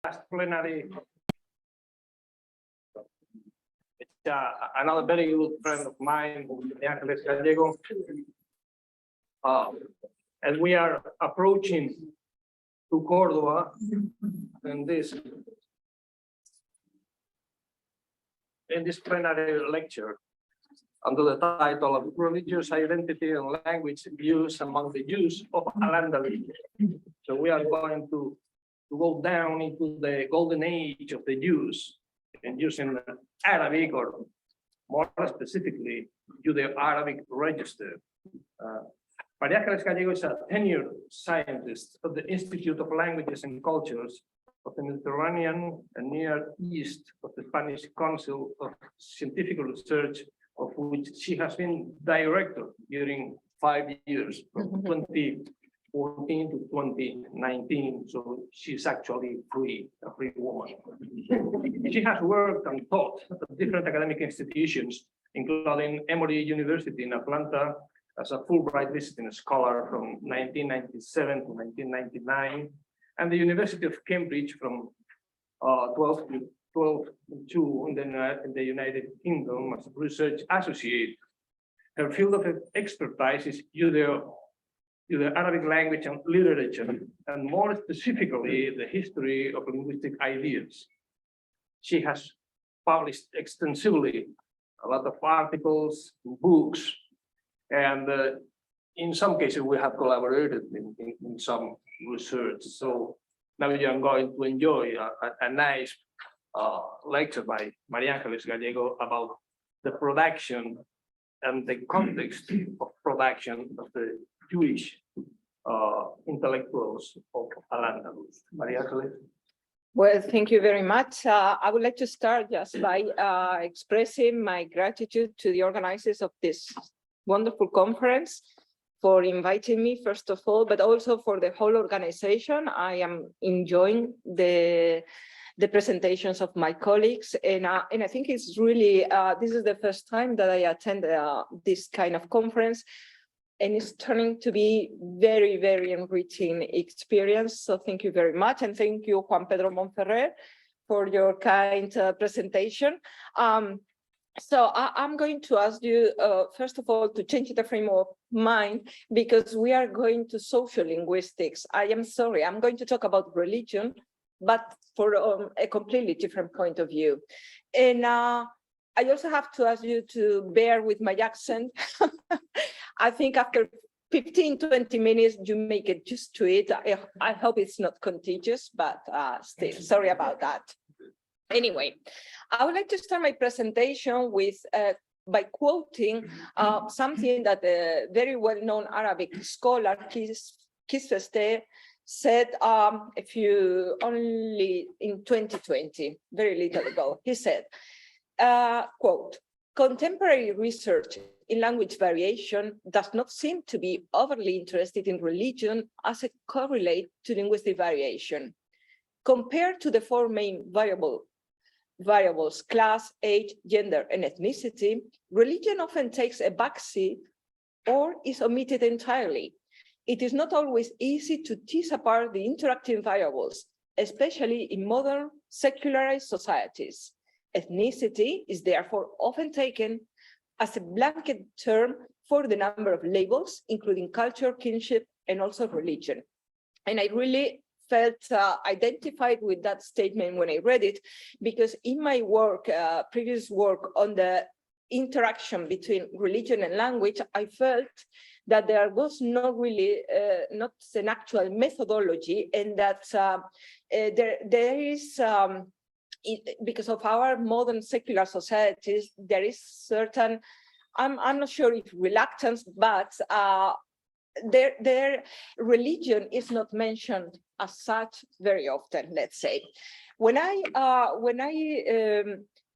last plenary. It's another very good friend of mine, Gallego. As we are approaching to Córdoba, in this plenary lecture, under the title of Religious Identity and Language Views Among the Jews of al-Andalus. So we are going to go down into the golden age of the Jews and using Arabic, or more specifically, Judeo-Arabic register. María Ángeles Gallego is a tenured scientist of the Institute of Languages and Cultures of the Mediterranean and Near East of the Spanish Council of Scientific Research, of which she has been director during 5 years, from 2014 to 2019. So she's actually a free woman. She has worked and taught at different academic institutions, including Emory University in Atlanta as a Fulbright visiting scholar from 1997 to 1999, and the University of Cambridge from 12 to in the United Kingdom as a research associate. Her field of expertise is Judeo-Arabic language and literature, and more specifically, the history of linguistic ideas. She has published extensively a lot of articles, books, and in some cases we have collaborated in some research. So now you're going to enjoy a nice lecture by María Ángeles Gallego about the production and the context of production of the Jewish intellectuals of al-Andalus. María Ángeles. Well, thank you very much. I would like to start just by expressing my gratitude to the organizers of this wonderful conference for inviting me, first of all, but also for the whole organization. I am enjoying the presentations of my colleagues, and I think it's really, this is the first time that I attend this kind of conference, and it's turning to be very, very enriching experience. So thank you very much, and thank you, Juan Pedro Monferrer, for your kind presentation. So I'm going to ask you, first of all, to change the frame of mind, because we are going to social linguistics. I am sorry, I'm going to talk about religion, but for a completely different point of view. And I also have to ask you to bear with my accent. I think after 15, 20 minutes, you may get used to it. I hope it's not contagious, but still, sorry about that. Anyway, I would like to start my presentation with by quoting something that a very well-known Arabic scholar, Kisfeste, said only in 2020, very little ago. He said, quote, "Contemporary research in language variation does not seem to be overly interested in religion as a correlate to linguistic variation. Compared to the four main variables, class, age, gender, and ethnicity, religion often takes a backseat or is omitted entirely. It is not always easy to tease apart the interacting variables, especially in modern secularized societies. Ethnicity is therefore often taken as a blanket term for the number of labels, including culture, kinship, and also religion." And I really felt identified with that statement when I read it, because in my work, previous work on the interaction between religion and language, I felt that there was not really not an actual methodology, and that there is, because of our modern secular societies, there is certain, I'm not sure if reluctance, but their religion is not mentioned as such very often, let's say. When I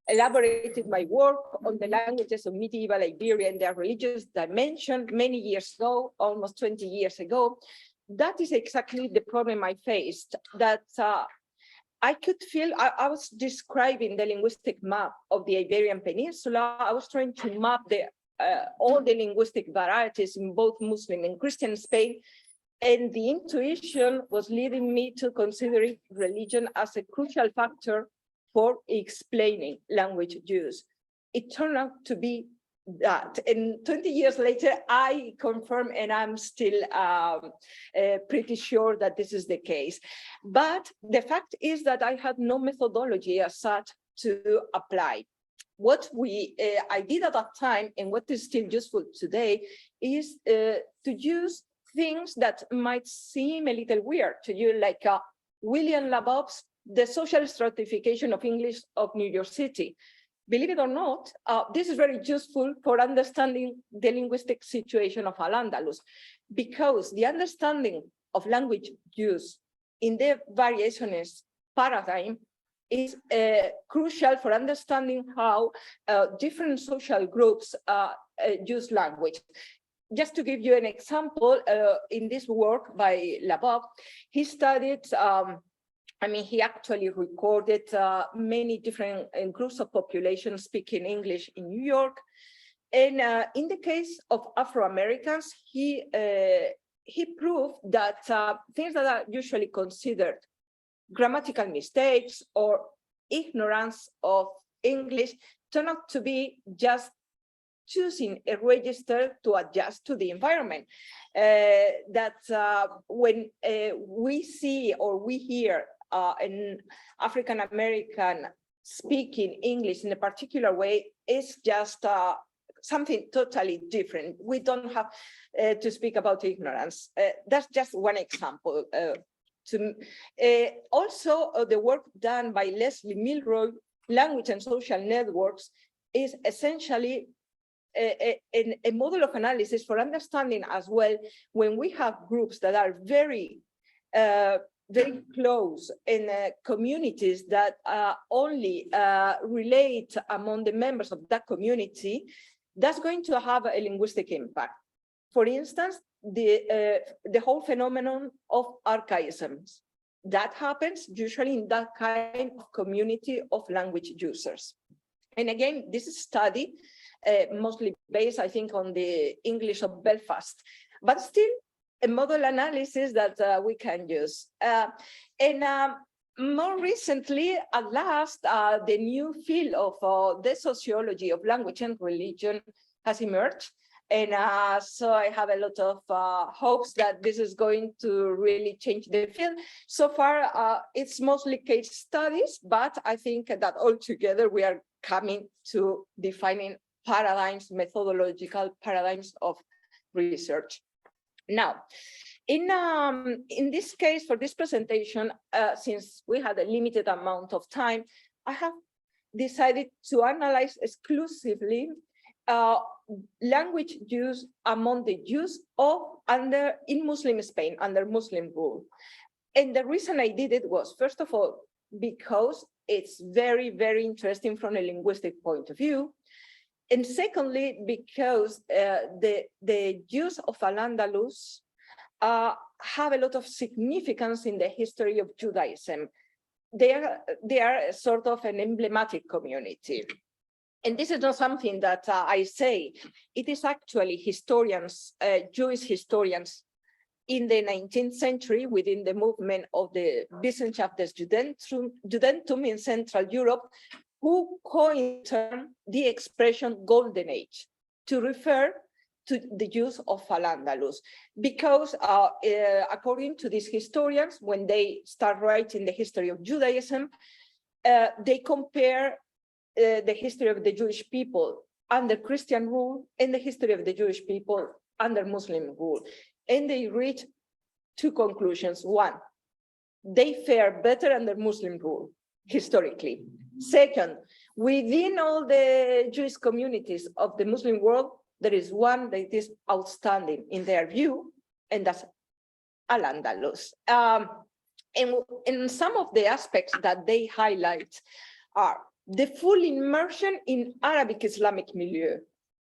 elaborated my work on the languages of medieval Iberia and their religious dimension many years ago, almost 20 years ago, that is exactly the problem I faced, that I could feel, I was describing the linguistic map of the Iberian Peninsula. I was trying to map all the linguistic varieties in both Muslim and Christian Spain. And the intuition was leading me to considering religion as a crucial factor for explaining language use. It turned out to be that, and 20 years later, I confirm, and I'm still pretty sure that this is the case. But the fact is that I had no methodology as such to apply. What I did at that time, and what is still useful today, is to use things that might seem a little weird to you, like William Labov's The Social Stratification of English of New York City. Believe it or not, this is very useful for understanding the linguistic situation of al-Andalus, because the understanding of language use in the variationist paradigm is crucial for understanding how different social groups use language. Just to give you an example, in this work by Labov, he studied he actually recorded many different groups of population speaking English in New York. And in the case of Afro-Americans, he proved that things that are usually considered grammatical mistakes or ignorance of English turn out to be just choosing a register to adjust to the environment. When we see or we hear an African-American speaking English in a particular way, is just something totally different. We don't have to speak about ignorance. That's just one example. Also, the work done by Leslie Milroy, Language and Social Networks, is essentially a model of analysis for understanding as well when we have groups that are very close in communities that only relate among the members of that community, that's going to have a linguistic impact. For instance, the whole phenomenon of archaisms. That happens usually in that kind of community of language users. And again, this is study mostly based, I think, on the English of Belfast, but still a model analysis that we can use. More recently, at last, the new field of the sociology of language and religion has emerged. And so I have a lot of hopes that this is going to really change the field. So far, it's mostly case studies, but I think that altogether we are coming to defining paradigms, methodological paradigms of research. Now, in this case, for this presentation, since we had a limited amount of time, I have decided to analyze exclusively language use among the Jews in Muslim Spain, under Muslim rule. And the reason I did it was, first of all, because it's very, very interesting from a linguistic point of view. And secondly, because the Jews of al-Andalus have a lot of significance in the history of Judaism. They are sort of an emblematic community. And this is not something that I say. It is actually historians, Jewish historians in the 19th century within the movement of the Wissenschaft des Judentum in Central Europe, who coined the expression golden age to refer to the Jews of al-Andalus. Because according to these historians, when they start writing the history of Judaism, they compare the history of the Jewish people under Christian rule and the history of the Jewish people under Muslim rule. And they reach two conclusions. One, they fare better under Muslim rule, historically. Second, within all the Jewish communities of the Muslim world, there is one that is outstanding in their view, and that's al-Andalus. And some of the aspects that they highlight are the full immersion in Arabic Islamic milieu,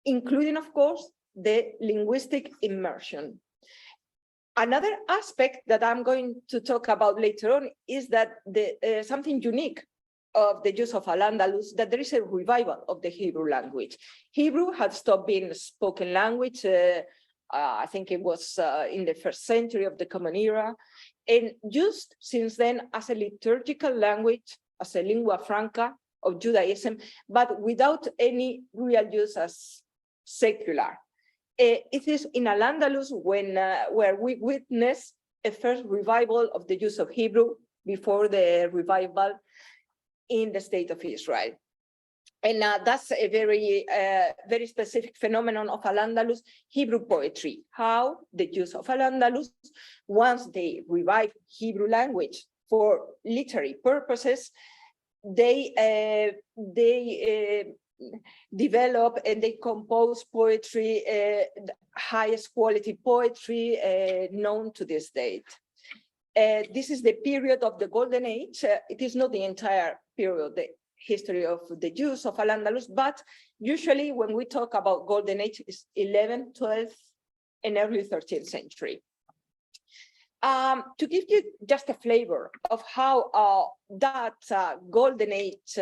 including, of course, the linguistic immersion. Another aspect that I'm going to talk about later on is that something unique of the Jews of al-Andalus, that there is a revival of the Hebrew language. Hebrew had stopped being a spoken language I think it was in the 1st century of the Common Era, and used since then as a liturgical language, as a lingua franca of Judaism, but without any real use as secular. It is in al-Andalus where we witness a first revival of the use of Hebrew before the revival in the state of Israel. And that's a very specific phenomenon of al-Andalus, Hebrew poetry, how the use of al-Andalus, once they revived Hebrew language for literary purposes, they develop and they compose poetry, the highest quality poetry known to this date. This is the period of the Golden Age. It is not the entire period, the history of the use of al-Andalus, but usually when we talk about Golden Age, it's 11th, 12th, and early 13th century. To give you just a flavor of how that Golden Age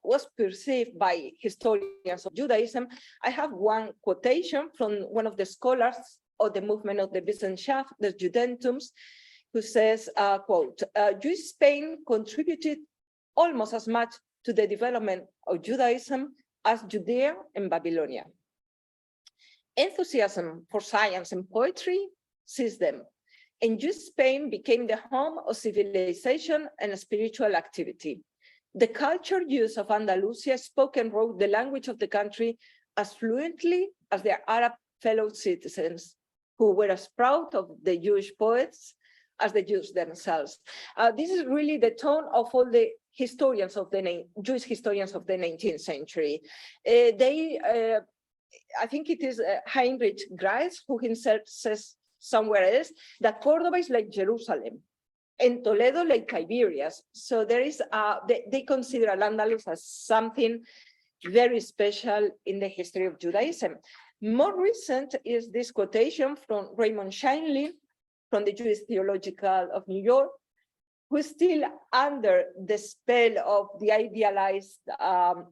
was perceived by historians of Judaism, I have one quotation from one of the scholars of the movement of the Wissenschaft, the Judentums, who says, quote, Jewish Spain contributed almost as much to the development of Judaism as Judea and Babylonia. Enthusiasm for science and poetry seized them, and Jewish Spain became the home of civilization and spiritual activity. The cultured use of Andalusia spoke and wrote the language of the country as fluently as their Arab fellow citizens, who were as proud of the Jewish poets as the Jews themselves. This is really the tone of all the historians of the Jewish historians of the 19th century. I think it is Heinrich Graetz who himself says somewhere else that Córdoba is like Jerusalem and Toledo like Tiberias. So there is, they consider al-Andalus as something very special in the history of Judaism. More recent is this quotation from Raymond Shinley, from the Jewish Theological of New York, who is still under the spell of the idealized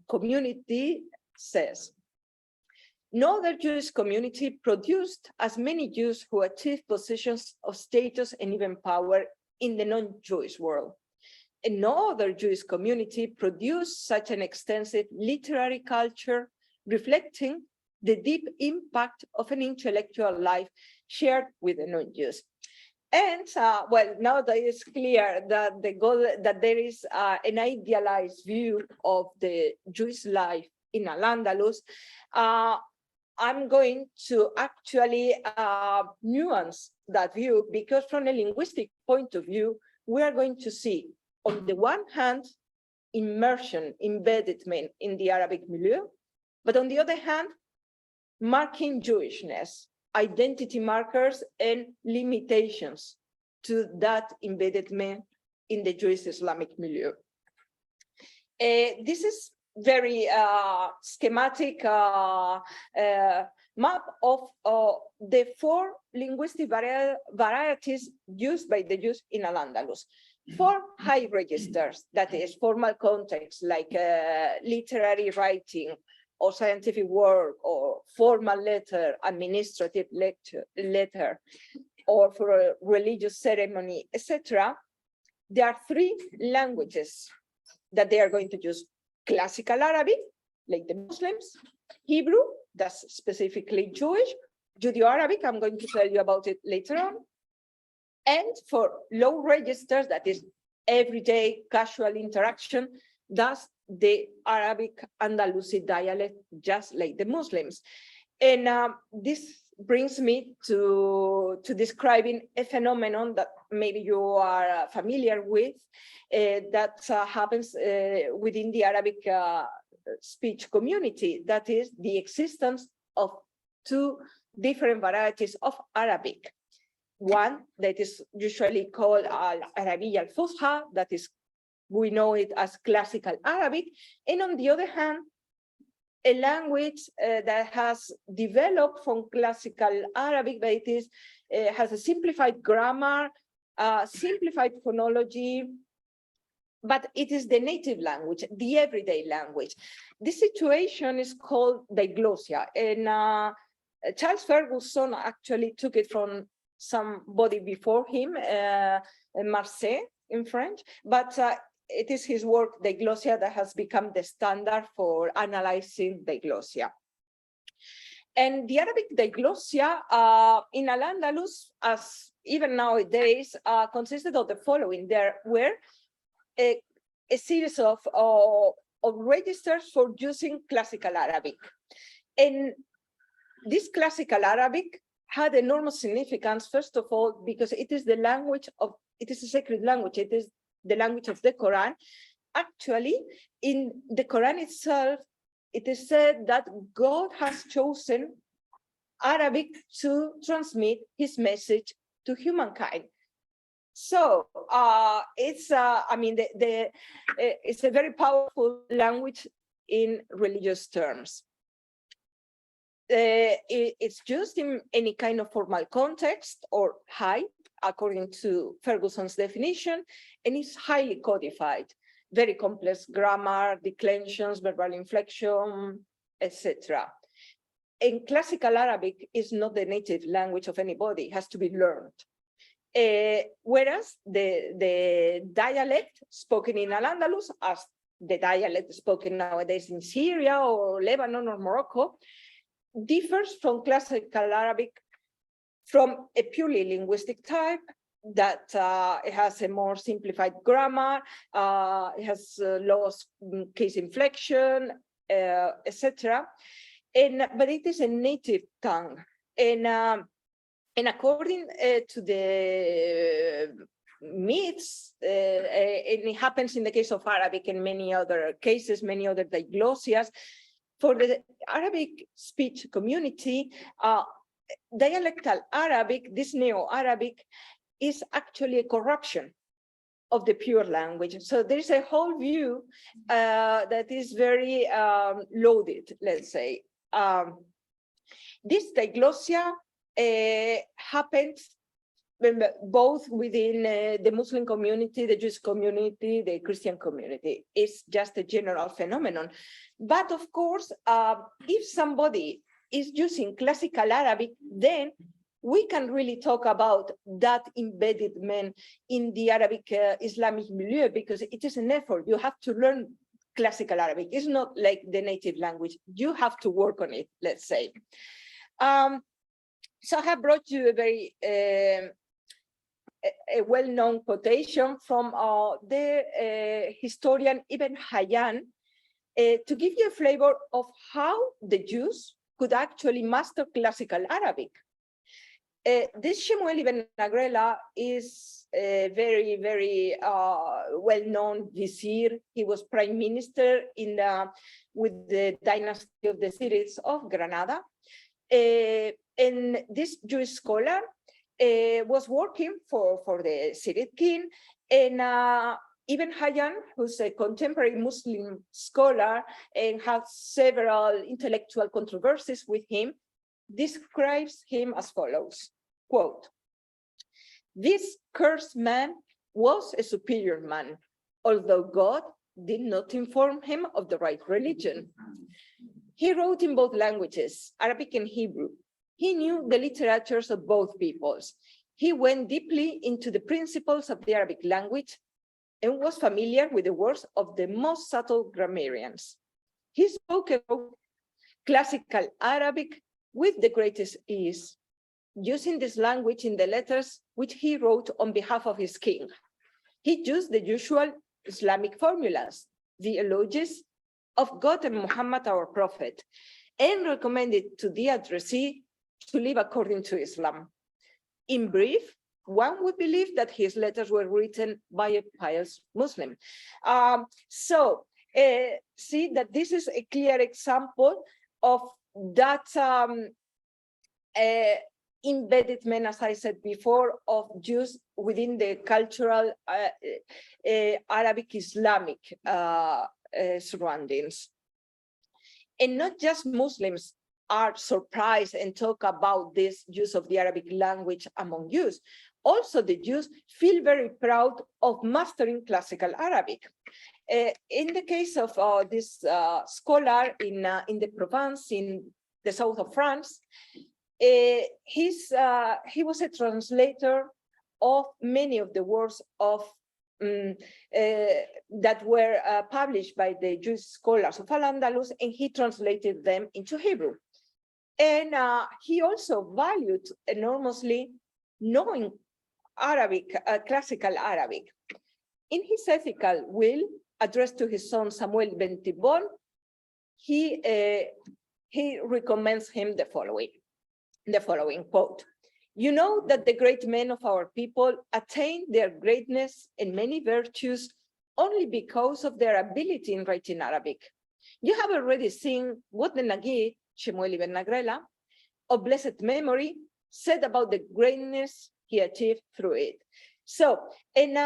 community, says, no other Jewish community produced as many Jews who achieved positions of status and even power in the non-Jewish world. And no other Jewish community produced such an extensive literary culture reflecting the deep impact of an intellectual life shared with the non-Jews. And well, now that it's clear that that there is an idealized view of the Jewish life in al-Andalus, I'm going to actually nuance that view, because from a linguistic point of view, we are going to see, on the one hand, immersion, embedment in the Arabic milieu, but on the other hand, marking Jewishness, identity markers and limitations to that embedment in the Jewish Islamic milieu. This is very schematic map of the 4 linguistic varieties used by the Jews in al-Andalus. 4 high registers, that is formal context like literary writing or scientific work or formal letter, administrative letter, or for a religious ceremony, etc. There are 3 languages that they are going to use: classical Arabic, like the Muslims; Hebrew, that's specifically Jewish; Judeo-Arabic, I'm going to tell you about it later on; and for low registers, that is everyday casual interaction, that's the Arabic Andalusi dialect, just like the Muslims. And this brings me to describing a phenomenon that maybe you are familiar with, that happens within the Arabic speech community, that is the existence of 2 different varieties of Arabic. One that is usually called al-Arabiyya al-Fusha, that is, we know it as classical Arabic, and on the other hand, a language that has developed from classical Arabic, but it is, has a simplified grammar, simplified phonology, but it is the native language, the everyday language. This situation is called diglossia, and Charles Ferguson actually took it from somebody before him, Marseille in French, but it is his work, diglossia, that has become the standard for analyzing diglossia. And the Arabic diglossia in al-Andalus, as even nowadays, consisted of the following. There were a series of registers for using classical Arabic. And this classical Arabic had enormous significance, first of all, because it is the language of, it is a sacred language, it is the language of the Quran. Actually, in the Quran itself, it is said that God has chosen Arabic to transmit his message to humankind. So it's, I mean, it's a very powerful language in religious terms. It's used in any kind of formal context or high, according to Ferguson's definition, and it's highly codified. Very complex grammar, declensions, verbal inflection, etc. And classical Arabic is not the native language of anybody, it has to be learned. Whereas the dialect spoken in al-Andalus, as the dialect spoken nowadays in Syria or Lebanon or Morocco, differs from classical Arabic from a purely linguistic type, that it has a more simplified grammar, it has lost case inflection, etc. But it is a native tongue. And according to the myths, and it happens in the case of Arabic and many other cases, many other diglossias, for the Arabic speech community, dialectal Arabic, this Neo-Arabic, is actually a corruption of the pure language. So there is a whole view that is very loaded, let's say. This diglossia happens both within the Muslim community, the Jewish community, the Christian community. It's just a general phenomenon. But of course, if somebody is using classical Arabic, then we can really talk about that embeddedment in the Arabic Islamic milieu, because it is an effort. You have to learn classical Arabic. It's not like the native language. You have to work on it, let's say. So I have brought you a very a well-known quotation from the historian Ibn Hayyan to give you a flavor of how the Jews could actually master classical Arabic. This Shemuel ibn Agrela is a very, very well-known vizier. He was prime minister in with the dynasty of the cities of Granada. And this Jewish scholar was working for the Syrian king, and Ibn Hayyan, who's a contemporary Muslim scholar and has several intellectual controversies with him, describes him as follows, quote, "This cursed man was a superior man, although God did not inform him of the right religion. He wrote in both languages, Arabic and Hebrew. He knew the literatures of both peoples. He went deeply into the principles of the Arabic language and was familiar with the words of the most subtle grammarians. He spoke about classical Arabic with the greatest ease, using this language in the letters which he wrote on behalf of his king. He used the usual Islamic formulas, the eulogies of God and Muhammad, our prophet, and recommended to the addressee to live according to Islam. In brief, one would believe that his letters were written by a pious Muslim." See that this is a clear example of that embeddedment, as I said before, of Jews within the cultural Arabic Islamic surroundings. And not just Muslims are surprised and talk about this use of the Arabic language among Jews. Also, the Jews feel very proud of mastering classical Arabic. In the case of this scholar in the Provence, in the south of France, He was a translator of many of the works of that were published by the Jewish scholars of al-Andalus, and he translated them into Hebrew. And he also valued enormously knowing Arabic, classical Arabic. In his ethical will, addressed to his son Samuel ben Tibbon, he recommends him the following quote: "You know that the great men of our people attain their greatness and many virtues only because of their ability in writing Arabic. You have already seen what the Nagid, Shemuel ibn Nagrela, of blessed memory, said about the greatness he achieved through it." So, and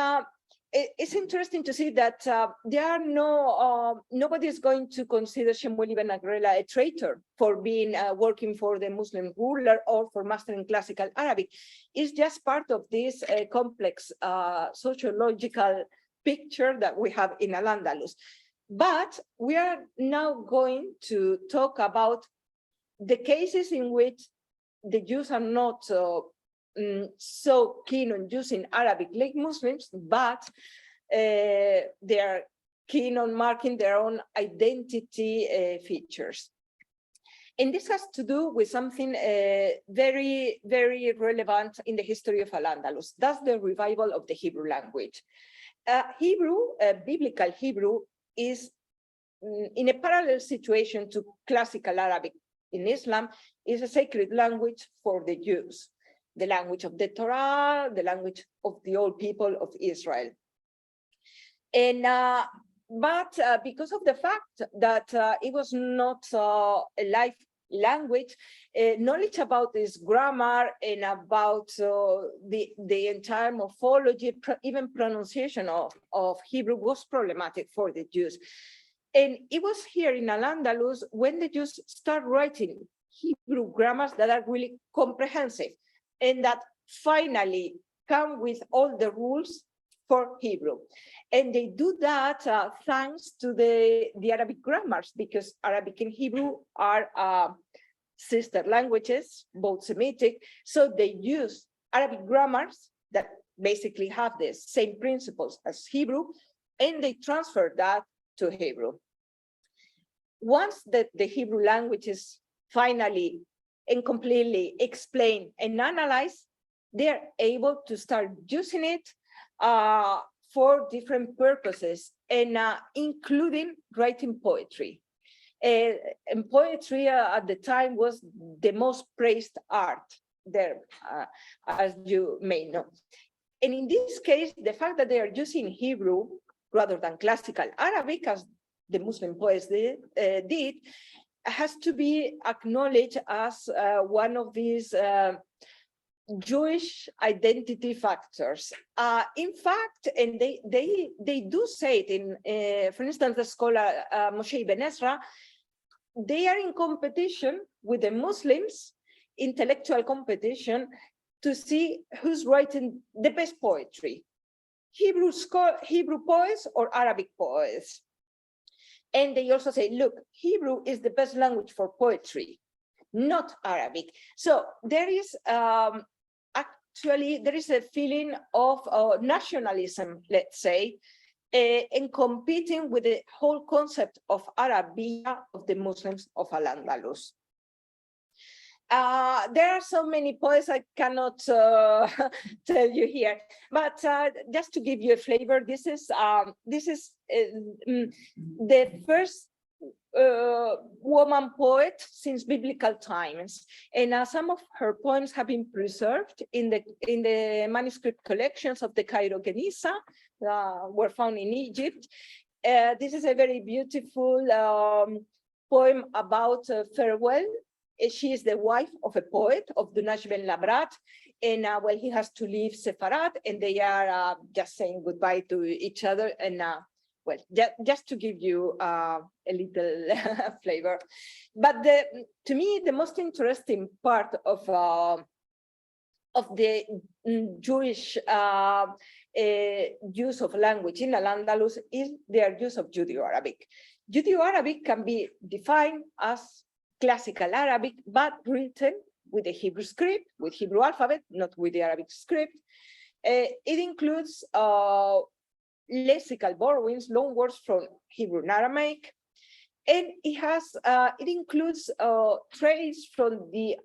it's interesting to see that there are nobody is going to consider Shemuel ibn Nagrela a traitor for being working for the Muslim ruler or for mastering classical Arabic. It's just part of this complex sociological picture that we have in al-Andalus. But we are now going to talk about the cases in which the Jews are not so keen on using Arabic like Muslims, but they are keen on marking their own identity features. And this has to do with something very, very relevant in the history of al-Andalus. That's the revival of the Hebrew language. Biblical Hebrew is in a parallel situation to classical Arabic in Islam, is a sacred language for the Jews, the language of the Torah, the language of the old people of Israel. And but because of the fact that it was not a live language, knowledge about this grammar and about the entire morphology, even pronunciation of Hebrew was problematic for the Jews. And it was here in al-Andalus when the Jews start writing Hebrew grammars that are really comprehensive and that finally come with all the rules for Hebrew. And they do that thanks to the Arabic grammars, because Arabic and Hebrew are sister languages, both Semitic. So they use Arabic grammars that basically have the same principles as Hebrew, and they transfer that to Hebrew. Once that the Hebrew language is finally and completely explained and analyzed, they're able to start using it for different purposes, and including writing poetry. And poetry at the time was the most praised art there, as you may know. And in this case, the fact that they are using Hebrew rather than classical Arabic, as the Muslim poets did, has to be acknowledged as one of these Jewish identity factors. In fact, and they do say it in, for instance, the scholar Moshe Ibn Ezra, they are in competition with the Muslims, intellectual competition, to see who's writing the best poetry, Hebrew poets or Arabic poets. And they also say, look, Hebrew is the best language for poetry, not Arabic. So there is actually, there is a feeling of nationalism, let's say, in competing with the whole concept of Arabia of the Muslims of al-Andalus. There are so many poets I cannot tell you here, but just to give you a flavor, this is the first woman poet since biblical times, and some of her poems have been preserved in the manuscript collections of the Cairo Geniza, were found in Egypt. This is a very beautiful poem about farewell. She is the wife of a poet, of Dunaj ben Labrat, and well, he has to leave Sefarad, and they are just saying goodbye to each other. And well, just to give you a little flavor. But to me, the most interesting part of the Jewish use of language in al-Andalus is their use of Judeo-Arabic. Judeo-Arabic can be defined as classical Arabic, but written with the Hebrew script, with Hebrew alphabet, not with the Arabic script. It includes lexical borrowings, loan words from Hebrew and Aramaic. And it includes traits from the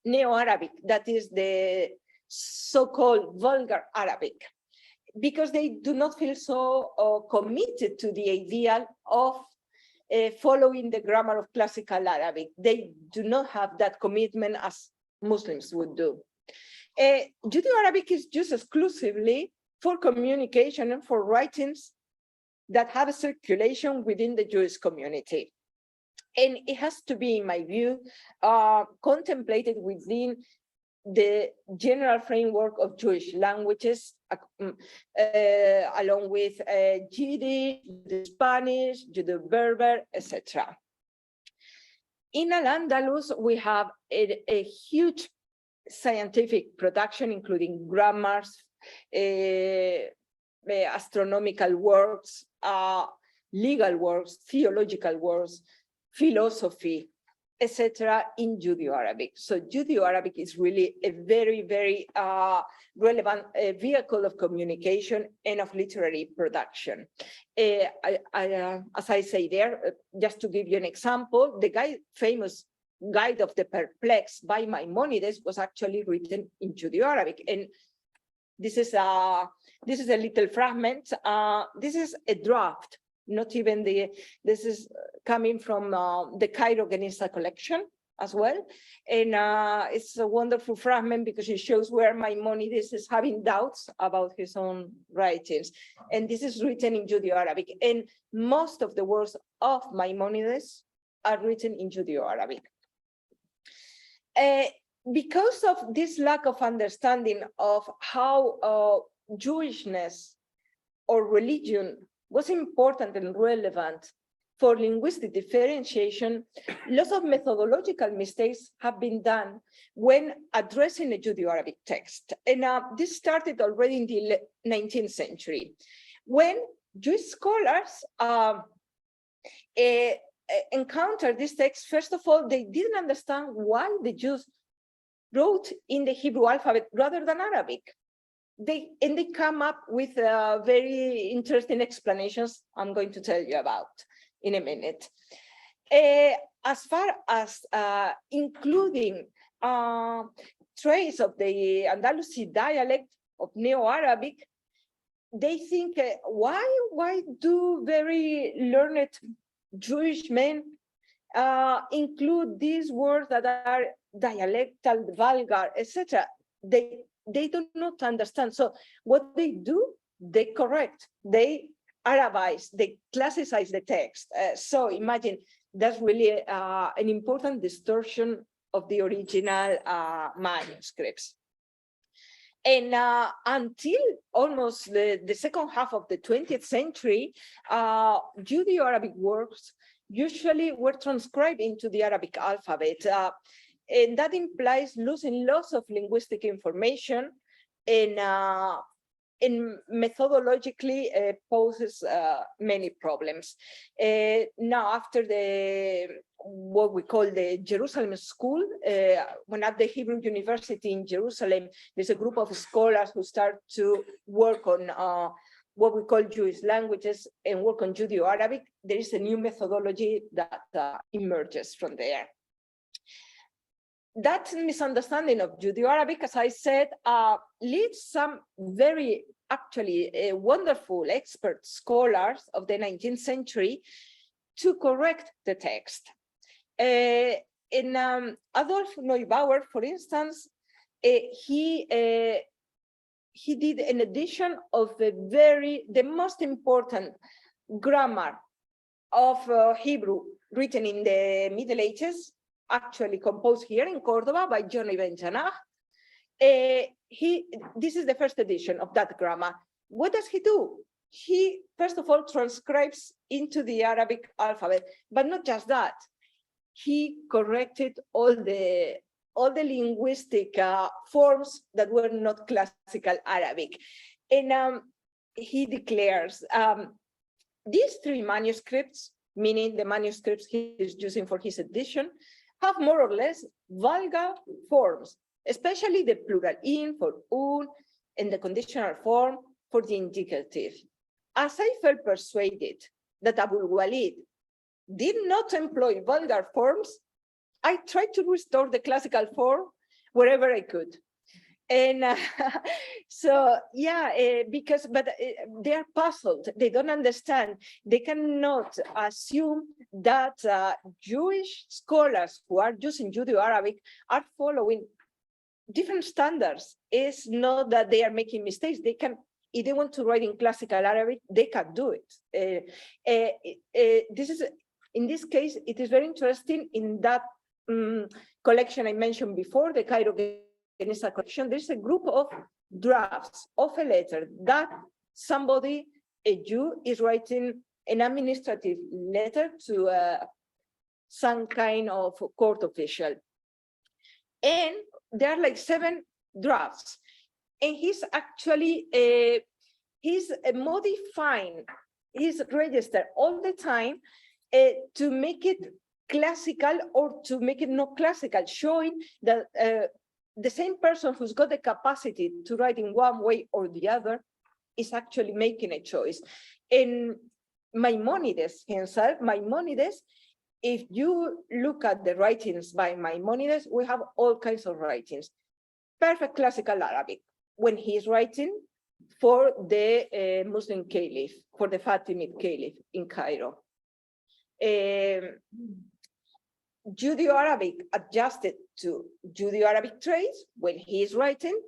Neo-Arabic, that is the so-called vulgar Arabic, because they do not feel so committed to the ideal of following the grammar of classical Arabic. They do not have that commitment as Muslims would do. Judeo-Arabic is used exclusively for communication and for writings that have a circulation within the Jewish community. And it has to be, in my view, contemplated within the general framework of Jewish languages, along with Yiddish, Spanish, Judeo-Berber, etc. In al-Andalus, we have a huge scientific production, including grammars, astronomical works, legal works, theological works, philosophy, etc. in Judeo-Arabic. So Judeo-Arabic is really a very, very relevant vehicle of communication and of literary production. As I say there, just to give you an example, the famous Guide of the Perplexed by Maimonides was actually written in Judeo-Arabic. And this is a little fragment. This is a draft, not even this is coming from the Cairo Geniza collection as well. And it's a wonderful fragment because it shows where Maimonides is having doubts about his own writings. And this is written in Judeo-Arabic. And most of the works of Maimonides are written in Judeo-Arabic. Because of this lack of understanding of how Jewishness or religion was important and relevant for linguistic differentiation, lots of methodological mistakes have been done when addressing a Judeo-Arabic text. And this started already in the 19th century, when Jewish scholars encountered this text. First of all, they didn't understand why the Jews wrote in the Hebrew alphabet rather than Arabic. They come up with very interesting explanations I'm going to tell you about in a minute. As far as including traits of the Andalusi dialect of Neo-Arabic, they think, why do very learned Jewish men include these words that are dialectal, vulgar, etc.? They do not understand. So what they do, they correct, they Arabize, they classicize the text. So imagine that's really an important distortion of the original manuscripts. And until almost the second half of the 20th century, Judeo-Arabic works usually were transcribed into the Arabic alphabet. And that implies losing lots of linguistic information and methodologically poses many problems. Now, after what we call the Jerusalem School, when at the Hebrew University in Jerusalem, there's a group of scholars who start to work on what we call Jewish languages and work on Judeo-Arabic. There is a new methodology that emerges from there. That misunderstanding of Judeo-Arabic, as I said, leads some very actually wonderful expert scholars of the 19th century to correct the text. In Adolf Neubauer, for instance, he did an edition of the most important grammar of Hebrew written in the Middle Ages, actually composed here in Córdoba by John Ibn Janah. This is the first edition of that grammar. What does he do? He, first of all, transcribes into the Arabic alphabet, but not just that. He corrected all the linguistic forms that were not classical Arabic. And he declares these three manuscripts, meaning the manuscripts he is using for his edition, have more or less vulgar forms, especially the plural in for un and the conditional form for the indicative. As I felt persuaded that Abul Walid did not employ vulgar forms, I tried to restore the classical form wherever I could. And so, yeah, but they are puzzled. They don't understand. They cannot assume that Jewish scholars who are using Judeo-Arabic are following different standards. It's not that they are making mistakes. They can, if they want to write in classical Arabic, they can do it. In this case, it is very interesting in that collection I mentioned before, the Cairo collection. There's a group of drafts of a letter that somebody, a Jew, is writing an administrative letter to some kind of court official. And there are like 7 drafts. And he's actually, he's modifying his register all the time to make it classical or to make it not classical, showing that the same person who's got the capacity to write in one way or the other is actually making a choice. And Maimonides himself, if you look at the writings by Maimonides, we have all kinds of writings. Perfect classical Arabic, when he's writing for the Muslim Caliph, for the Fatimid Caliph in Cairo. Judeo-Arabic adjusted to Judeo-Arabic traits when he's writing,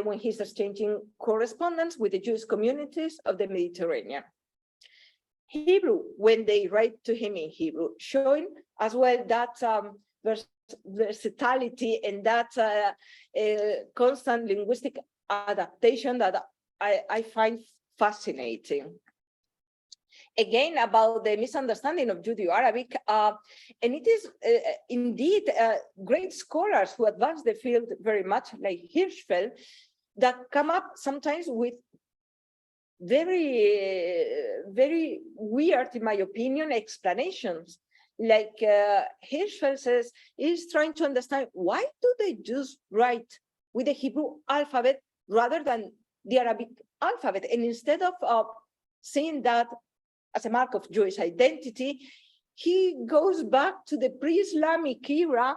when he's exchanging correspondence with the Jewish communities of the Mediterranean. Hebrew, when they write to him in Hebrew, showing as well that versatility and that constant linguistic adaptation that I find fascinating. Again, about the misunderstanding of Judeo-Arabic, and it is indeed great scholars who advance the field very much, like Hirschfeld, that come up sometimes with very, very weird, in my opinion, explanations. Like Hirschfeld says, he's trying to understand why do they just write with the Hebrew alphabet rather than the Arabic alphabet, and instead of seeing that as a mark of Jewish identity, he goes back to the pre-Islamic era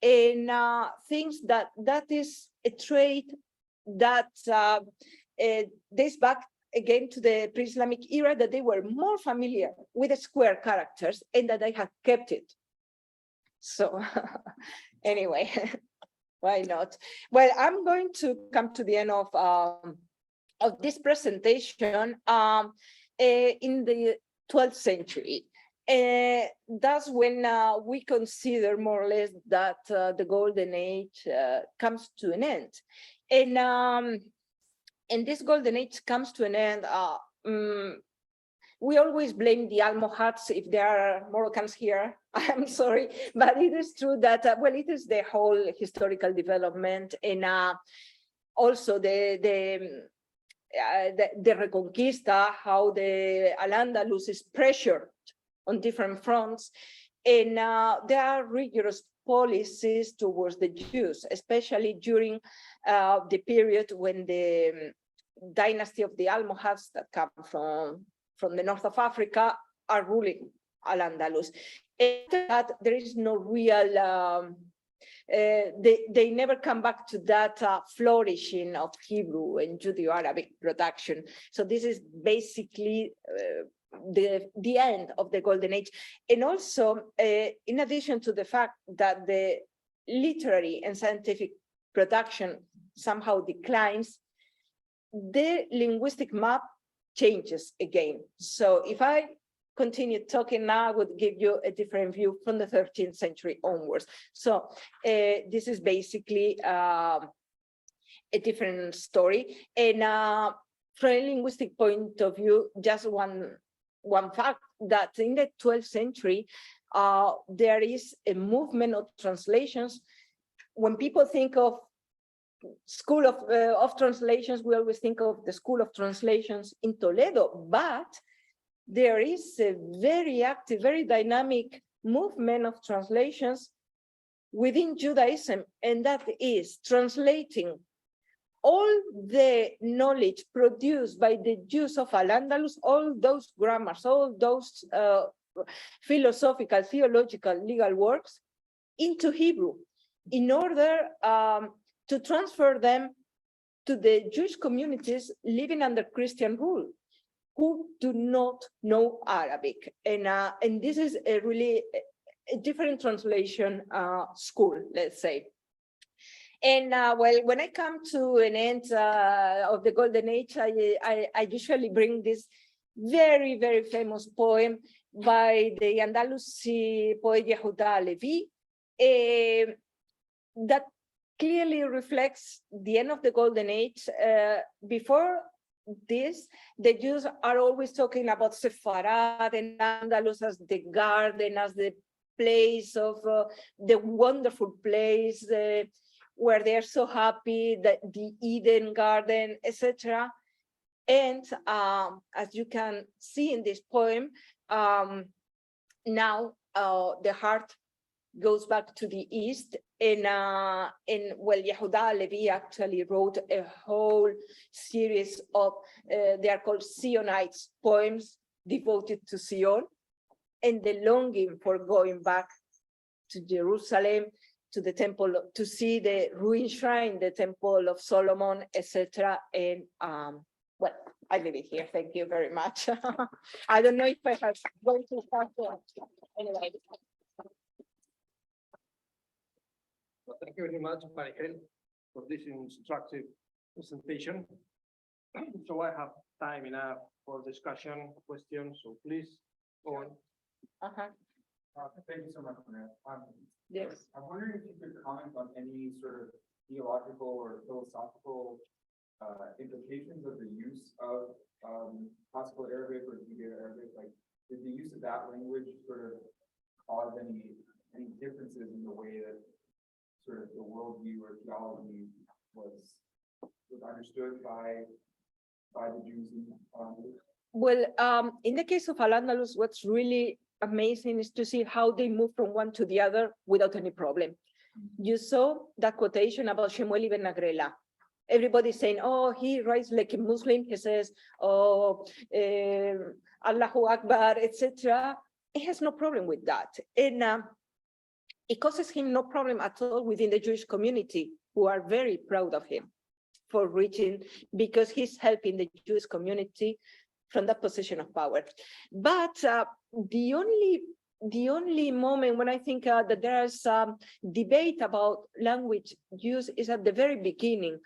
and thinks that that is a trait that dates back again to the pre-Islamic era, that they were more familiar with the square characters and that they have kept it. So anyway, why not? Well, I'm going to come to the end of this presentation. In the 12th century. That's when we consider more or less that the golden age comes to an end. And this golden age comes to an end. We always blame the Almohads if there are Moroccans here. I'm sorry, but it is true that, well, it is the whole historical development and also the Reconquista, how the al-Andalus is pressured on different fronts. And there are rigorous policies towards the Jews, especially during the period when the dynasty of the Almohads that come from the north of Africa are ruling al-Andalus. And that there is no real they never come back to that flourishing of Hebrew and Judeo-Arabic production. So this is basically the end of the golden age. And also, in addition to the fact that the literary and scientific production somehow declines, the linguistic map changes again. So if I continue talking now, I would give you a different view from the 13th century onwards. So this is basically a different story. And from a linguistic point of view, just one fact that in the 12th century, there is a movement of translations. When people think of school of translations, we always think of the school of translations in Toledo, but there is a very active, very dynamic movement of translations within Judaism, and that is translating all the knowledge produced by the Jews of al-Andalus, all those grammars, all those philosophical, theological, legal works into Hebrew in order to transfer them to the Jewish communities living under Christian rule, who do not know Arabic. And this is a really a different translation school, let's say. And well, when I come to an end of the Golden Age, I usually bring this very, very famous poem by the Andalusi poet Yehuda Halevi that clearly reflects the end of the Golden Age. Before this, the Jews are always talking about Sepharad and Andalus as the garden, as the place of the wonderful place where they're so happy, that the Eden garden, etc. And as you can see in this poem, now the heart goes back to the east, and well, Yehuda Halevi actually wrote a whole series of they are called Zionites poems devoted to Zion and the longing for going back to Jerusalem, to the temple, to see the ruined shrine, the temple of Solomon, etc. And well, I leave it here. Thank you very much. I don't know if I have gone too far. Anyway. Well, thank you very much, Mariel, for this instructive presentation. So I have time enough for discussion, questions, so please go on. Thank you so much for that. Yes. I'm wondering if you could comment on any sort of theological or philosophical implications of the use of classical Arabic or Judeo-Arabic. Like, did the use of that language sort of cause any differences in the way that sort of the worldview or theology was understood by the Jews in Well, in the case of al-Andalus, what's really amazing is to see how they move from one to the other without any problem. You saw that quotation about Shemuel ibn Agrela. Everybody's saying, oh, he writes like a Muslim. He says, oh, Allahu Akbar, etc. He has no problem with that. And it causes him no problem at all within the Jewish community, who are very proud of him for reaching, because he's helping the Jewish community from that position of power. But the only moment when I think that there is some debate about language use is at the very beginning,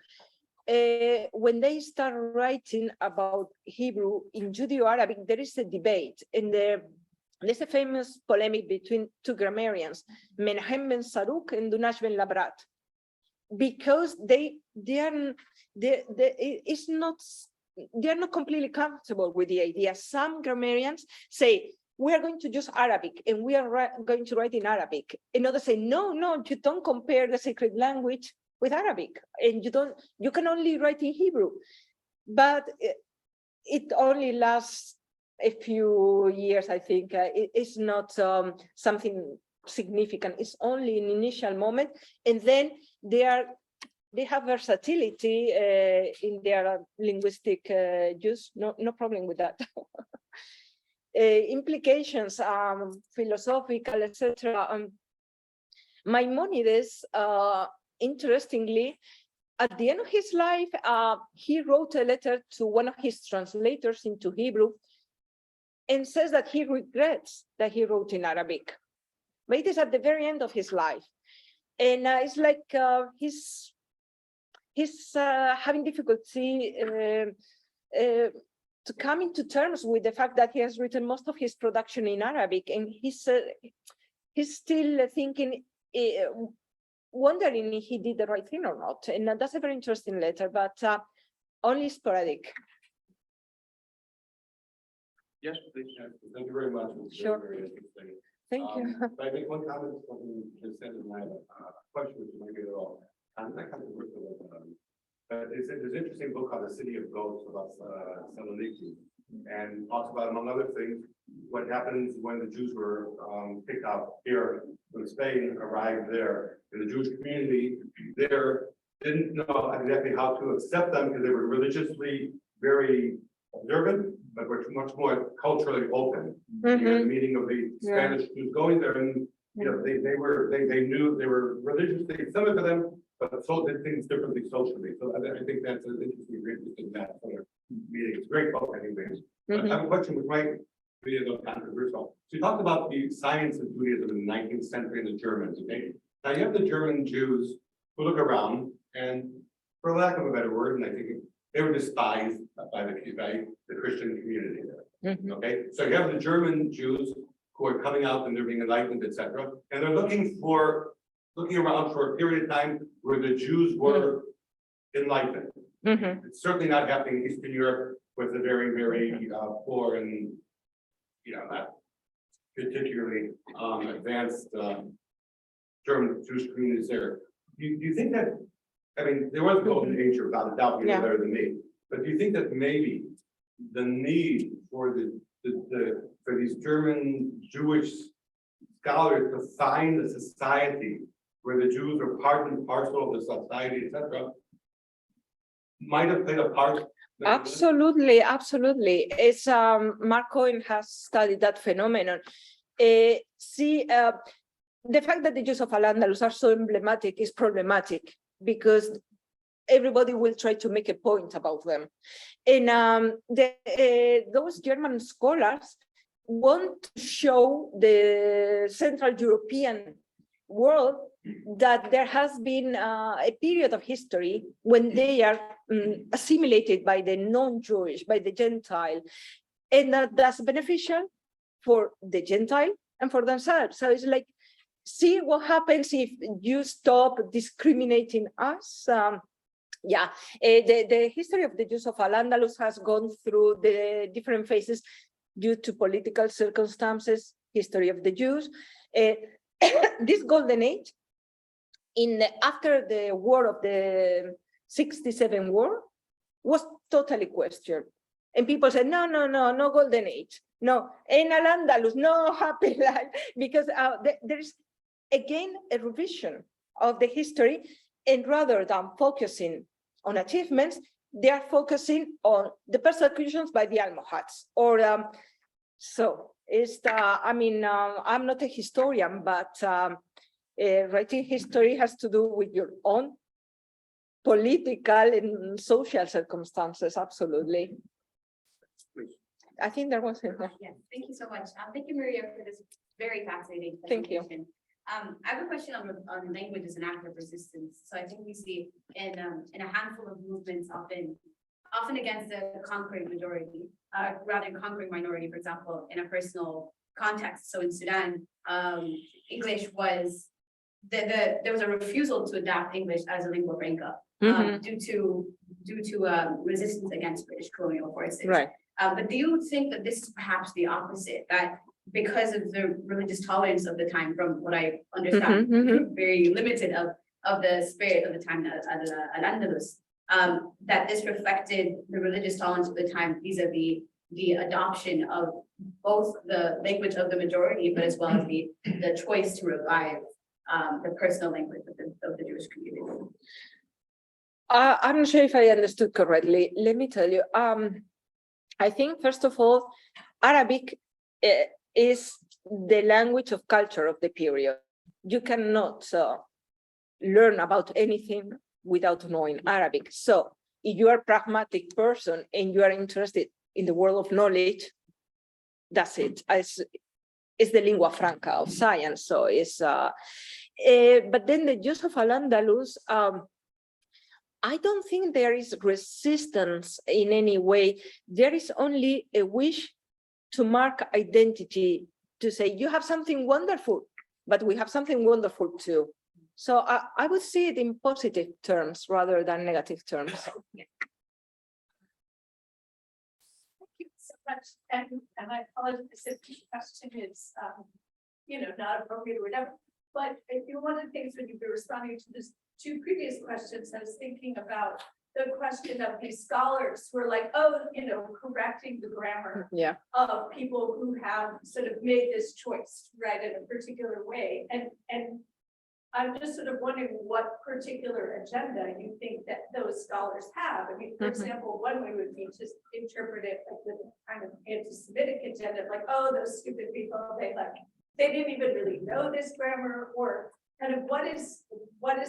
when they start writing about Hebrew in Judeo-Arabic. There is a debate, and there's a famous polemic between two grammarians, Menachem ben Saruk and Dunash ben Labrat, because they are not completely comfortable with the idea. Some grammarians say, we are going to use Arabic and we are going to write in Arabic. And others say, no, you don't compare the sacred language with Arabic, and you can only write in Hebrew. But it only lasts a few years, I think. It's not something significant. It's only an initial moment, and then they have versatility in their linguistic use. No problem with that. Implications, philosophical, etc. Maimonides, interestingly, at the end of his life, he wrote a letter to one of his translators into Hebrew and says that he regrets that he wrote in Arabic. But it is at the very end of his life. And it's like he's having difficulty to come into terms with the fact that he has written most of his production in Arabic, and he's still thinking, wondering if he did the right thing or not. And that's a very interesting letter, but only sporadic. Yes, please. Thank you very much. Sure. Very interesting. Thank you. If I make one comment, something you just said, and I have a question which might be at all. That kind of works with there's an interesting book called The City of Ghosts about Saloniki. and talks about, among other things, what happens when the Jews were kicked out here from Spain, arrived there, and the Jewish community there didn't know exactly how to accept them because they were religiously very observant, but were much more culturally open. You had the meeting of the Spanish Jews going there, and you know they knew they were religiously similar to them, but so did things differently socially. So I think that's an interesting that sort of meeting. It's a great book, anyways. But I have a question which might be a little controversial. So you talked about the science of Judaism in the 19th century and the Germans. Okay, now you have the German Jews who look around, and for lack of a better word, and I think they were despised by the Christian community there. Okay, so you have the German Jews who are coming out and they're being enlightened, etc., and they're looking around for a period of time where the Jews were enlightened. It's certainly not happening in Eastern Europe, with a very, very poor and not particularly advanced German Jewish communities there. Do you think that? I mean, there was a golden age, without a doubt, you know better than me. But do you think that maybe the need for for these German Jewish scholars to find a society where the Jews are part and parcel of the society, etc., might have played a part? Absolutely, absolutely. It's Mark Cohen has studied that phenomenon. The fact that the Jews of al-Andalus are so emblematic is problematic because everybody will try to make a point about them. And those German scholars want to show the Central European world that there has been a period of history when they are assimilated by the non-Jewish, by the Gentile, and that's beneficial for the Gentile and for themselves. So it's like, see what happens if you stop discriminating us. The history of the Jews of al-Andalus has gone through the different phases due to political circumstances, history of the Jews. This golden age, after the war of the 67 war, was totally questioned. And people said, no golden age. No, in al-Andalus, no happy life, because there's again a revision of the history, and rather than focusing on achievements, they are focusing on the persecutions by the Almohads. So it's I'm not a historian, but writing history has to do with your own political and social circumstances. Absolutely. I think there was. Yes, thank you so much. Thank you, Maria, for this very fascinating Thank you. presentation. I have a question on language as an act of resistance. So I think we see in a handful of movements, often against the conquering majority, rather than conquering minority, for example, in a personal context. So in Sudan, English was there was a refusal to adapt English as a lingua franca due to resistance against British colonial forces. Right. But do you think that this is perhaps the opposite, that because of the religious tolerance of the time, from what I understand, very limited of the spirit of the time at al-Andalus, that this reflected the religious tolerance of the time vis-a-vis the adoption of both the language of the majority, but as well as the choice to revive the personal language of the Jewish community? I'm not sure if I understood correctly. Let me tell you. I think, first of all, Arabic is the language of culture of the period. You cannot learn about anything without knowing Arabic. So if you are a pragmatic person and you are interested in the world of knowledge, that's it. It's the lingua franca of science. So it's, but then the Jews of al-Andalus, I don't think there is resistance in any way. There is only a wish to mark identity, to say, you have something wonderful, but we have something wonderful too. So I would see it in positive terms rather than negative terms. Thank you so much. And I apologize if the question is, not appropriate or whatever. But one of the things when you were responding to this two previous questions, I was thinking about the question of these scholars who are like, oh, correcting the grammar Yeah. of people who have sort of made this choice, right, in a particular way. And I'm just sort of wondering what particular agenda you think that those scholars have. I mean, for example, one way would be just interpret it like with a kind of anti-Semitic agenda, like, oh, those stupid people, they didn't even really know this grammar, or kind of what is,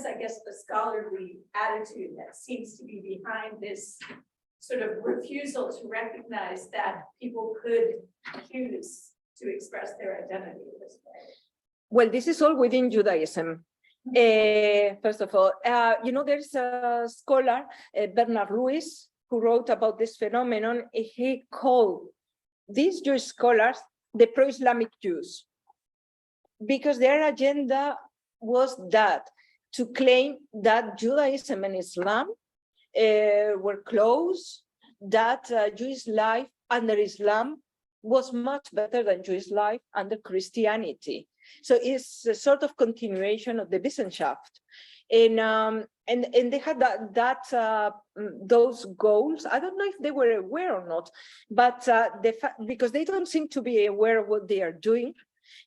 I guess, the scholarly attitude that seems to be behind this sort of refusal to recognize that people could choose to express their identity this way? Well, this is all within Judaism. First of all, there's a scholar, Bernard Lewis, who wrote about this phenomenon. He called these Jewish scholars the pro-Islamic Jews, because their agenda was that to claim that Judaism and Islam were close, that Jewish life under Islam was much better than Jewish life under Christianity. So it's a sort of continuation of the Wissenschaft. And they had those goals. I don't know if they were aware or not, but because they don't seem to be aware of what they are doing,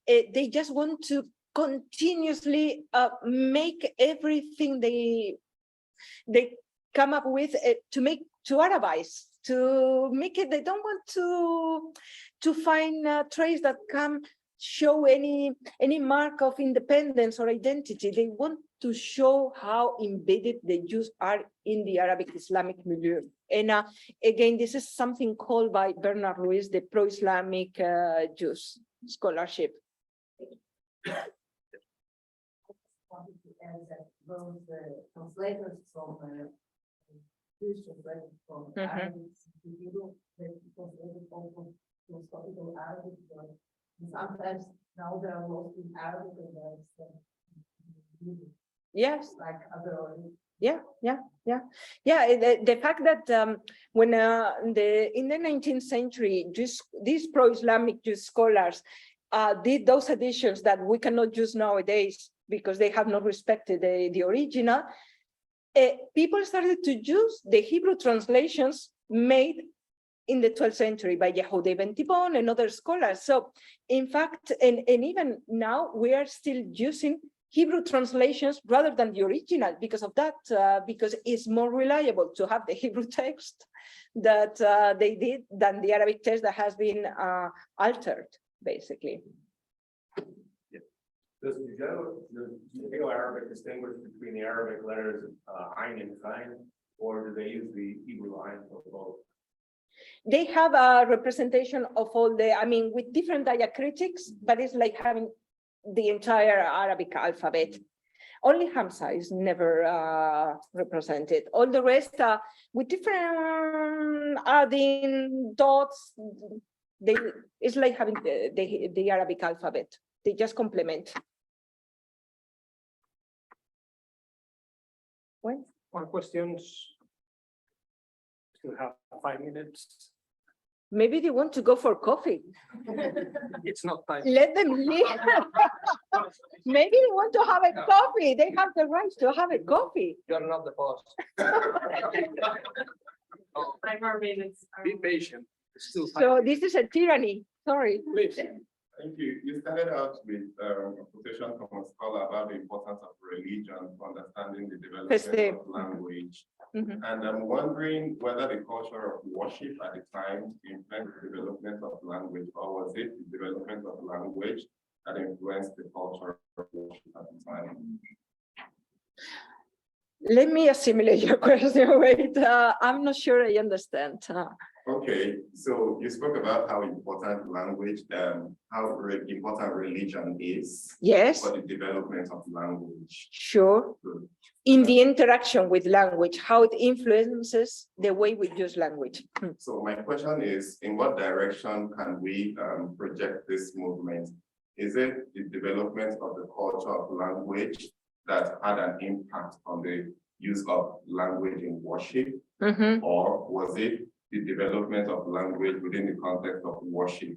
they just want to continuously make everything they come up with to Arabize, to make it. They don't want to find traits that can show any mark of independence or identity. They want to show how embedded the Jews are in the Arabic Islamic milieu. And again, this is something called by Bernard Lewis the pro-Islamic Jews scholarship. Those translators from Jewish translators from Arabic, they translated also to Stockholm Arabic. Sometimes now they are lost in Arabic and there's Yes. like other. Yeah. The fact that when in the 19th century, these pro-Islamic Jewish scholars did those additions that we cannot use nowadays because they have not respected the original, people started to use the Hebrew translations made in the 12th century by Yehuda ben Tibbon and other scholars. So in fact, and even now we are still using Hebrew translations rather than the original because of that, because it's more reliable to have the Hebrew text that they did than the Arabic text that has been altered, basically. Does the Judeo-Arabic distinguish between the Arabic letters Ayn and Zayn, or do they use the Hebrew Ayn for both? They have a representation of all with different diacritics, but it's like having the entire Arabic alphabet. Only Hamza is never represented. All the rest, with different adding dots, it's like having the Arabic alphabet. They just complement. When? More questions? Still have 5 minutes. Maybe they want to go for coffee. It's not time. Let them leave. Maybe they want to have a coffee. They have the right to have a coffee. You're not the boss. Be patient. It's still 5 So minutes. this is a tyranny. Sorry. Please. Thank you. You started out with a quotation from a scholar about the importance of religion for understanding the development of language. Mhm. And I'm wondering whether the culture of worship at the time influenced the development of language, or was it the development of language that influenced the culture of worship at the time? Let me assimilate your question. Wait, I'm not sure I understand. Okay, so you spoke about how important language, important religion is Yes, for the development of language. sure. Good. In the interaction with language, how it influences the way we use language. So my question is, in what direction can we project this movement? Is it the development of the culture of language that had an impact on the use of language in worship? Mhm. Or was it the development of language within the context of worship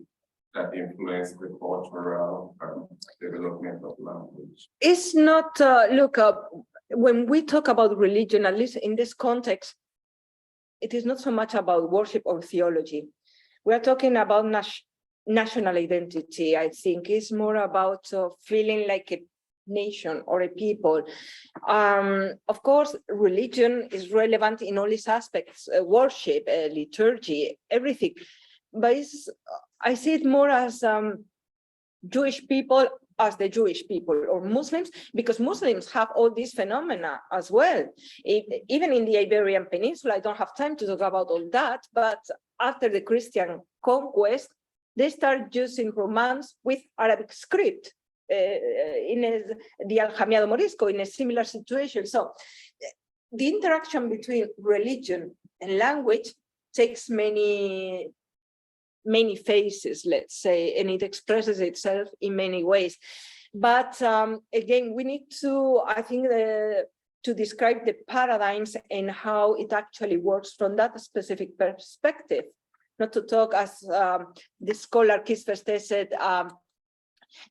that influenced the cultural development of language? It's not, look, when we talk about religion, at least in this context, it is not so much about worship or theology. We are talking about national identity. I think it's more about feeling like a nation or a people. Of course, religion is relevant in all its aspects, worship, liturgy, everything. But I see it more as Jewish people as the Jewish people, or Muslims, because Muslims have all these phenomena as well. Even in the Iberian Peninsula, I don't have time to talk about all that, but after the Christian conquest, they start using Romance with Arabic script. The Aljamiado Morisco in a similar situation. So the interaction between religion and language takes many faces, let's say, and it expresses itself in many ways. But again, we need to, I think, to describe the paradigms and how it actually works from that specific perspective. Not to talk, as the scholar Kisverste said,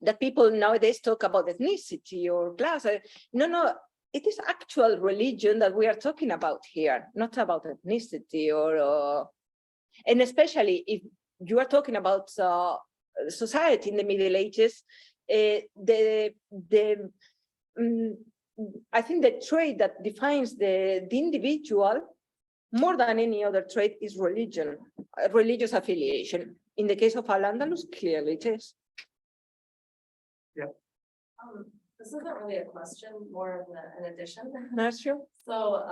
that people nowadays talk about ethnicity or class. No, it is actual religion that we are talking about here, not about ethnicity or, and especially if you are talking about society in the Middle Ages, I think the trait that defines the individual more than any other trait is religion, religious affiliation. In the case of al-Andalus, clearly it is. This isn't really a question, more of an addition. That's true. So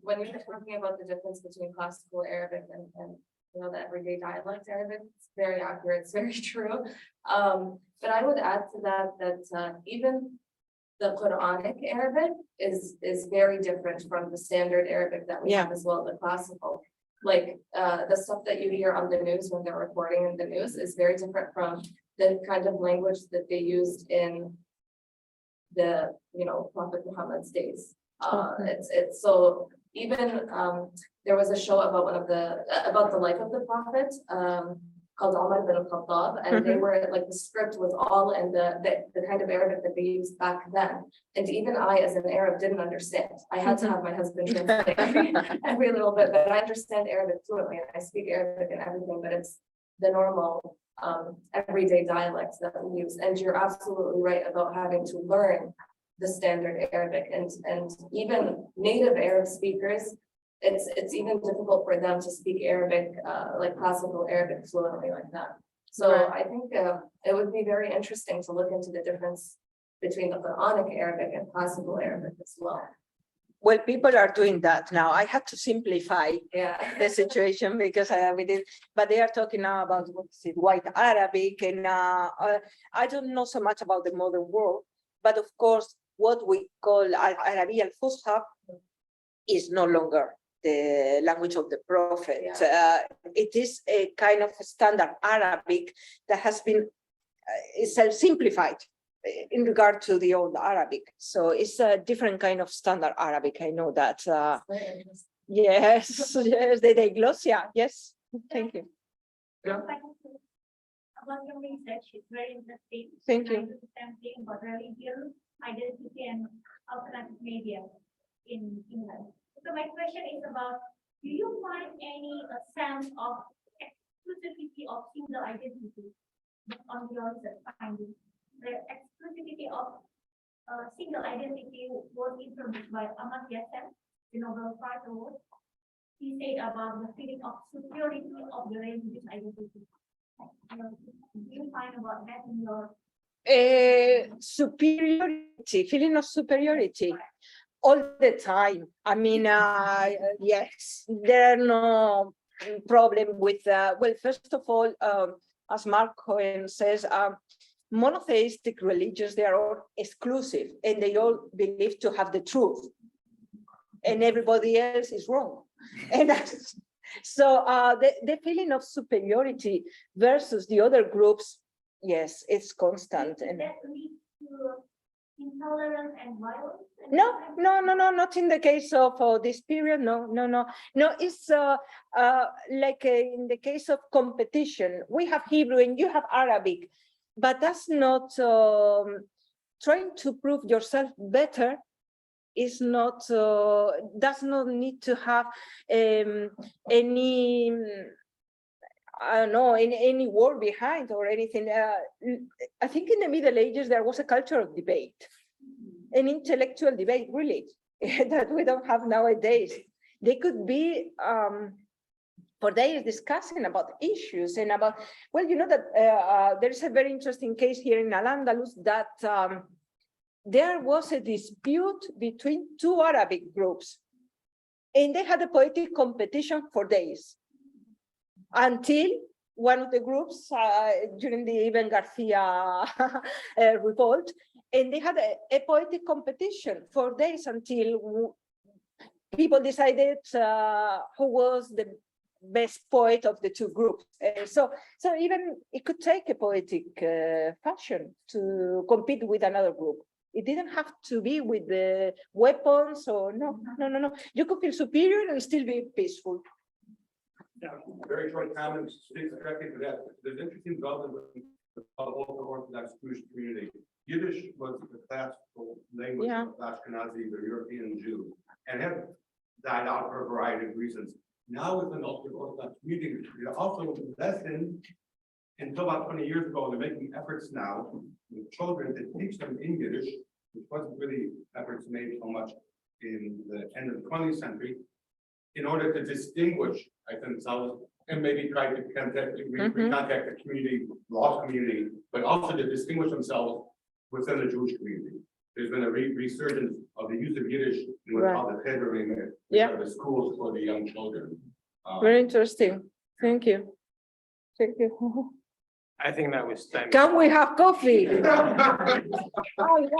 when you're talking about the difference between classical Arabic and the everyday dialect Arabic, it's very accurate, it's very true. But I would add to that even the Quranic Arabic is very different from the standard Arabic that we have as well, the classical. Like the stuff that you hear on the news when they're reporting in the news is very different from the kind of language that they used in the Prophet Muhammad's days. It's so even there was a show about about the life of the Prophet called Umar bin al-Khattab, and they were like, the script was all in the kind of Arabic that they used back then. And even I, as an Arab, didn't understand. I had to have my husband translate every little bit, but I understand Arabic fluently and I speak Arabic and everything, but it's the normal everyday dialects that we use. And you're absolutely right about having to learn the standard Arabic, and even native Arab speakers, it's even difficult for them to speak Arabic, like classical Arabic fluently like that. So I think it would be very interesting to look into the difference between the Quranic Arabic and classical Arabic as well. Well, people are doing that now. I had to simplify the situation because we did, but they are talking now about white Arabic, and I don't know so much about the modern world, but of course, what we call Arabic al-Fusha is no longer the language of the Prophet. It is a kind of standard Arabic that has been self-simplified in regard to the old Arabic. So it's a different kind of standard Arabic. I know that. Yes, the diglossia. Yes, thank you. About your research, it's very interesting. Thank you. Something about religion, identity, and alternative media in England. So my question is about, do you find any sense of exclusivity of single identity on your research findings? The exclusivity of single identity was introduced by Amartya Sen, the Nobel Prize Award. He said about the feeling of superiority of the religious identity. Do you find about that in your superiority, feeling of superiority all the time? I mean, yes, there are no problem with well, first of all, as Mark Cohen says, monotheistic religions, they are all exclusive and they all believe to have the truth and everybody else is wrong. And so the feeling of superiority versus the other groups, yes, it's constant. And that leads to intolerance and violence? No, not in the case of this period. No. It's like in the case of competition. We have Hebrew and you have Arabic, but that's not trying to prove yourself better is not, does not need to have any, I don't know, any word behind or anything. I think in the Middle Ages, there was a culture of debate, an intellectual debate, really, that we don't have nowadays. They could be for days discussing about issues and about, well, you know that there's a very interesting case here in al-Andalus that there was a dispute between two Arabic groups, and they had a poetic competition for days until one of the groups during the Ibn Garcia revolt, and they had a poetic competition for days until people decided who was the best poet of the two groups. So even it could take a poetic fashion to compete with another group. It didn't have to be with the weapons or no. You could feel superior and still be peaceful. Yeah, very short comments, speaks directly to that. There's interesting development with the ultra Orthodox Jewish community. Yiddish was the classical language of Ashkenazi, the European Jew, and have died out for a variety of reasons. Now within the ultra Orthodox community, they're also investing until about 20 years ago, they're making efforts now with children to teach them in Yiddish, which wasn't really efforts made so much in the end of the 20th century, in order to distinguish themselves and maybe try to contact the community, law community, but also to distinguish themselves within the Jewish community. There's been a resurgence of the use of Yiddish in what's called the Tibbon, the schools for the young children. Very interesting. Thank you. Thank you. I think that was time. Can we have coffee?